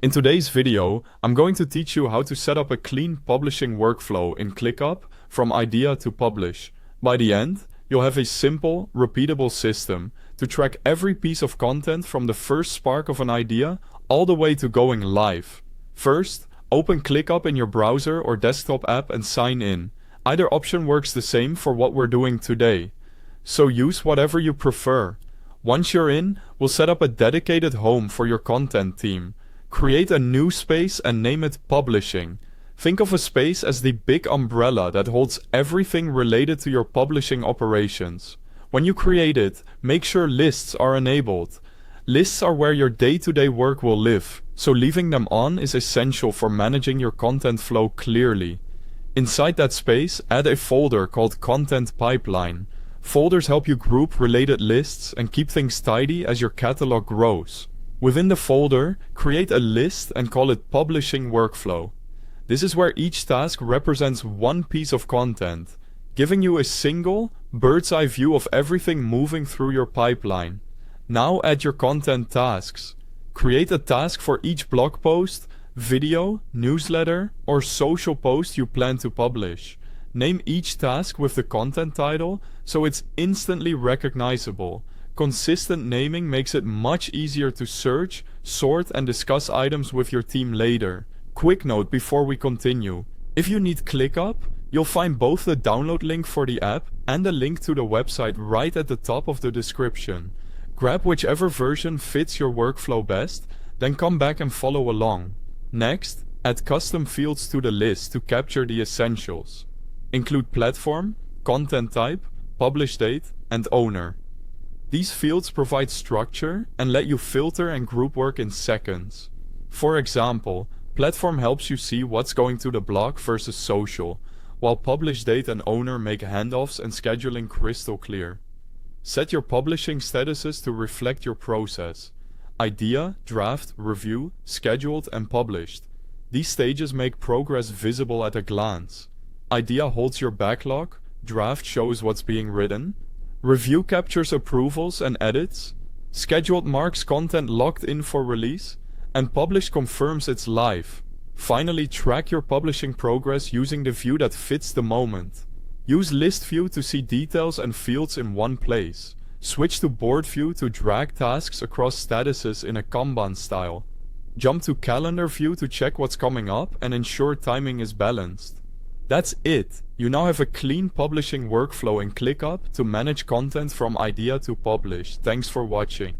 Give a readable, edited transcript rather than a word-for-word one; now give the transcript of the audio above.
In today's video, I'm going to teach you how to set up a clean publishing workflow in ClickUp from idea to publish. By the end, you'll have a simple, repeatable system to track every piece of content from the first spark of an idea all the way to going live. First, open ClickUp in your browser or desktop app and sign in. Either option works the same for what we're doing today. So use whatever you prefer. Once you're in, we'll set up a dedicated home for your content team. Create a new space and name it Publishing. Think of a space as the big umbrella that holds everything related to your publishing operations. When you create it, make sure lists are enabled. Lists are where your day-to-day work will live, so leaving them on is essential for managing your content flow clearly. Inside that space, add a folder called Content Pipeline. Folders help you group related lists and keep things tidy as your catalog grows. Within the folder, create a list and call it Publishing Workflow. This is where each task represents one piece of content, giving you a single, bird's-eye view of everything moving through your pipeline. Now add your content tasks. Create a task for each blog post, video, newsletter, or social post you plan to publish. Name each task with the content title so it's instantly recognizable. Consistent naming makes it much easier to search, sort, and discuss items with your team later. Quick note before we continue. If you need ClickUp, you'll find both the download link for the app and a link to the website right at the top of the description. Grab whichever version fits your workflow best, then come back and follow along. Next, add custom fields to the list to capture the essentials. Include platform, content type, publish date, and owner. These fields provide structure and let you filter and group work in seconds. For example, platform helps you see what's going to the blog versus social, while publish date and owner make handoffs and scheduling crystal clear. Set your publishing statuses to reflect your process. Idea, draft, review, scheduled, and published. These stages make progress visible at a glance. Idea holds your backlog, draft shows what's being written, review captures approvals and edits, scheduled marks content locked in for release, and publish confirms it's live. Finally, track your publishing progress using the view that fits the moment. Use list view to see details and fields in one place. Switch to board view to drag tasks across statuses in a Kanban style. Jump to calendar view to check what's coming up and ensure timing is balanced. That's it! You now have a clean publishing workflow in ClickUp to manage content from idea to publish. Thanks for watching.